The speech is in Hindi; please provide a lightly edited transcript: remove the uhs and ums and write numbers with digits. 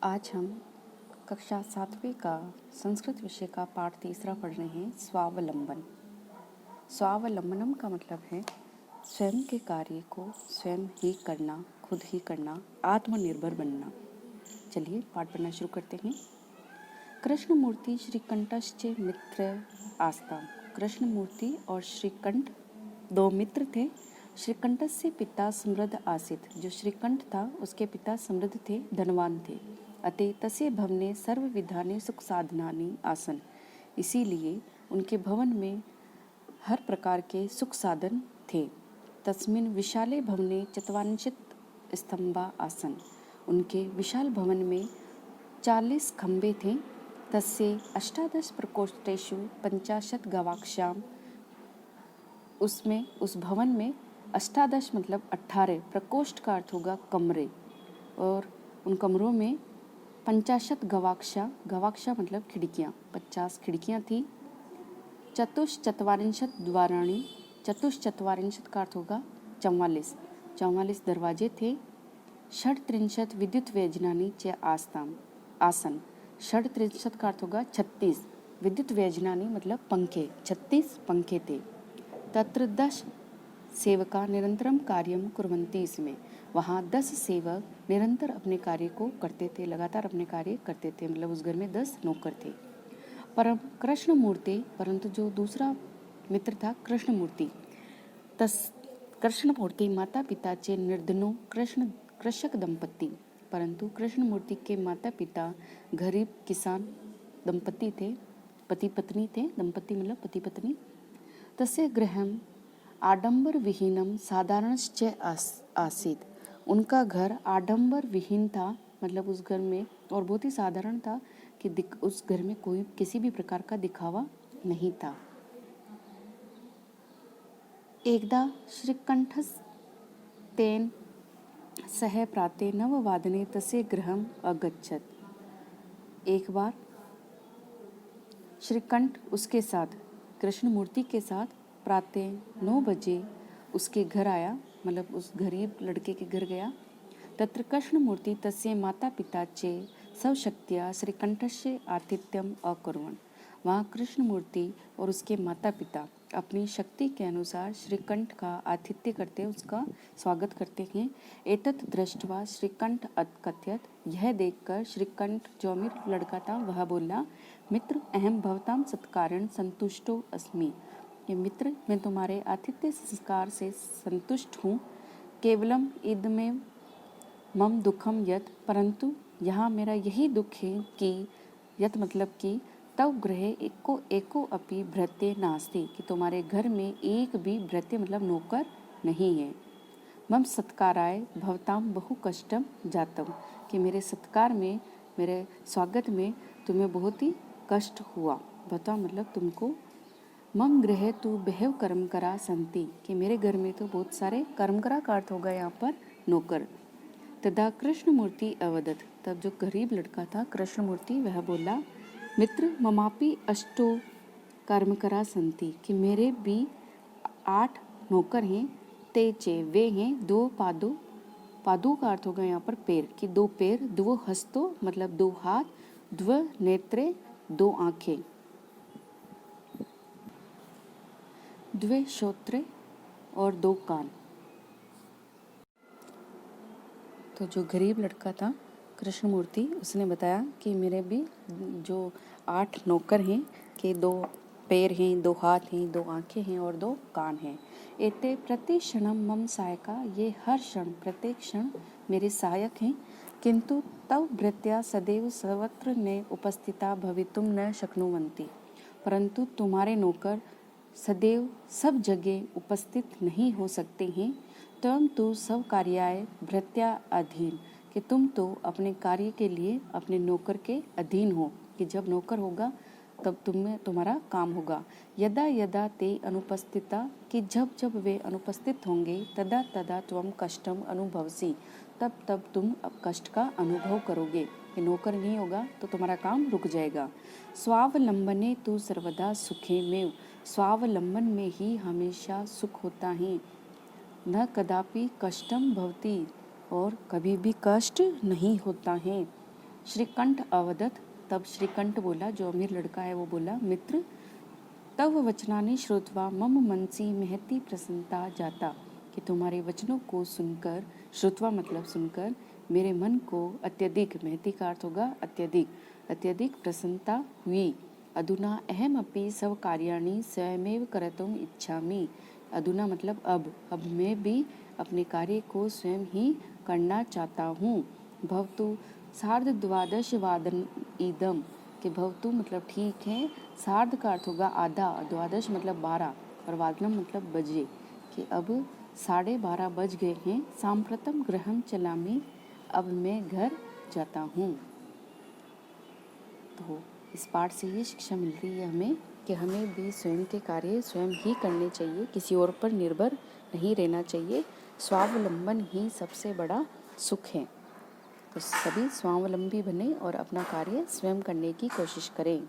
आज हम कक्षा 7वीं का संस्कृत विषय का पाठ तीसरा पढ़ रहे हैं, स्वावलंबन। स्वावलंबनम का मतलब है स्वयं के कार्य को स्वयं ही करना, खुद ही करना, आत्मनिर्भर बनना। चलिए पाठ पढ़ना शुरू करते हैं। कृष्णमूर्ति श्रीकंठस्य मित्र आस्ताम। कृष्णमूर्ति और श्रीकंठ दो मित्र थे। श्रीकंठ से पिता समृद्ध आसित। जो श्रीकंठ था उसके पिता समृद्ध थे, धनवान थे। अतः तस्य भवने सर्वविधानि सुख साधनानि आसन। इसीलिए उनके भवन में हर प्रकार के सुख साधन थे। तस्मिन् विशाले भवने चत्वारिंशत् स्तंभा आसन। उनके विशाल भवन में 40 खंबे थे। तस्य 18 प्रकोष्ठेषु 50 गवाक्षाम। उसमें उस भवन में 18 मतलब 18 प्रकोष्ठ का अर्थ होगा कमरे, और उन कमरों में 50 गवाक्षा, गवाक्षा मतलब खिड़कियाँ, 50 खिड़कियाँ थी। चतुश्चत्वारिंशत् द्वाराणि, चतुश्चत्वारिंशत् का अर्थ होगा 44, 44 दरवाजे थे। षड्त्रिंशत् विद्युत व्यजनानि च आस्ताम आसन। षड्त्रिंशत् का अर्थ होगा 36, विद्युत व्यजनानि मतलब पंखे, 36 पंखे थे। तत्र 10 सेवका निरंतरम कार्यम कुर्वन्ति। इसमें वहाँ 10 सेवक निरंतर अपने कार्य को करते थे, लगातार अपने कार्य करते थे, मतलब उस घर में 10 नौकर थे। परम कृष्णमूर्ति, परंतु जो दूसरा मित्र था कृष्णमूर्ति, कृष्णमूर्ति माता पिता चे निर्धनो कृषक दंपति। परंतु कृष्णमूर्ति के माता पिता गरीब किसान दंपति थे, पति पत्नी थे। दंपति मतलब पति पत्नी। तस्य गृहम आडंबर विहीनम साधारणश्च आसीत। उनका घर आडंबर विहीन था, मतलब उस घर में और बहुत ही साधारण था कि उस घर में कोई किसी भी प्रकार का दिखावा नहीं था। एकदा श्रीकंठस्तेन सह प्राते 9 वादने तस्य गृहम अगच्छत्। एक बार श्रीकंठ उसके साथ, कृष्णमूर्ति के साथ प्रातः 9 बजे उसके घर आया, मतलब उस गरीब लड़के के घर गया। तत्र कृष्णमूर्ति तस्य माता पिता चे स्वशक्त्या श्रीकंठस्य आतिथ्यम अकुर्वन्। वहाँ कृष्णमूर्ति और उसके माता पिता अपनी शक्ति के अनुसार श्रीकंठ का आतिथ्य करते, उसका स्वागत करते हैं। एतत् दृष्ट्वा श्रीकंठ अकथयत्। यह देखकर श्रीकंठ, जो अमीर लड़का था, वह बोला, मित्र अहम भवतां सत्कारेण संतुष्टो अस्मि। ये मित्र, मैं तुम्हारे आतिथ्य संस्कार से संतुष्ट हूँ। केवलम इदमेव मम दुखम यत्, परंतु यहाँ मेरा यही दुख है कि यत् मतलब कि तव गृहे एको अपि भृत्य नास्ति, कि तुम्हारे घर में एक भी भृत्य मतलब नौकर नहीं है। मम सत्काराय भवताम बहु कष्टम जातम, कि मेरे सत्कार में, मेरे स्वागत में तुम्हें बहुत ही कष्ट हुआ। भवता मतलब तुमको। मम गृहे तु बहव कर्मकरा संति, कि मेरे घर में तो बहुत सारे कर्मकरा का अर्थ होगा यहाँ पर नौकर। तदा कृष्णमूर्ति अवदत्। तब जो गरीब लड़का था कृष्णमूर्ति, वह बोला, मित्र ममापि अष्टो कर्मकरा संति, कि मेरे भी 8 नौकर हैं। ते चे, वे हैं 2 पादो, पादों का अर्थ होगा यहाँ पर पैर, कि 2 पैर, 2 हस्तो मतलब 2 हाथ, 2 नेत्रे 2 आँखें, 2 श्रोत्रे और 2 कान। तो जो गरीब लड़का था कृष्णमूर्ति, उसने बताया कि मेरे भी जो 8 नौकर हैं, कि 2 पैर हैं, 2 हाथ हैं, 2 आँखें हैं और 2 कान हैं। एते प्रति क्षणम मम सहायका, ये हर क्षण, प्रत्येक क्षण मेरे सहायक हैं। किंतु तव भृत्या सदैव सर्वत्र ने उपस्थिता भवितुम न शक्नुवन्ति, परंतु तुम्हारे नौकर सदैव सब जगह उपस्थित नहीं हो सकते हैं। त्वं तु सब कार्याय भृत्या अधीन, कि तुम तो अपने कार्य के लिए अपने नौकर के अधीन हो, कि जब नौकर होगा तब तुम्हारा काम होगा। यदा यदा ते अनुपस्थिता, कि जब जब वे अनुपस्थित होंगे, तदा तदा त्वं कष्टम अनुभवसि, तब तब तुम कष्ट का अनुभव करोगे, कि नौकर नहीं होगा तो तुम्हारा काम रुक जाएगा। स्वावलंबने तु सर्वदा सुखे में, स्वावलंबन में ही हमेशा सुख होता है। न कदापि कष्टम भवति, और कभी भी कष्ट नहीं होता है। श्रीकंठ अवदत्, तब श्रीकंठ बोला, जो अमीर लड़का है वो बोला, मित्र तव वचनानि श्रुत्वा मम मनसी महती प्रसन्नता जाता, कि तुम्हारे वचनों को सुनकर, श्रुत्वा मतलब सुनकर, मेरे मन को अत्यधिक, महती का अर्थ होगा अत्यधिक, अत्यधिक प्रसन्नता हुई। अधुना अहम अपि सब कार्याणि स्वयमेव कर्तुम इच्छामि। अधुना मतलब अब मैं भी अपने कार्य को स्वयं ही करना चाहता हूँ। भवतु सार्धद्वादशवादन इदम, कि भवतु मतलब ठीक है, सार्ध का अर्थ होगा आधा, द्वादश मतलब 12 और वादनम मतलब बजे, कि अब 12:30 बज गए हैं। सांप्रतम गृहम चलामि, अब मैं घर जाता हूँ। तो इस पाठ से ये शिक्षा मिल रही है हमें कि हमें भी स्वयं के कार्य स्वयं ही करने चाहिए, किसी और पर निर्भर नहीं रहना चाहिए। स्वावलंबन ही सबसे बड़ा सुख है। तो सभी स्वावलंबी बने और अपना कार्य स्वयं करने की कोशिश करें।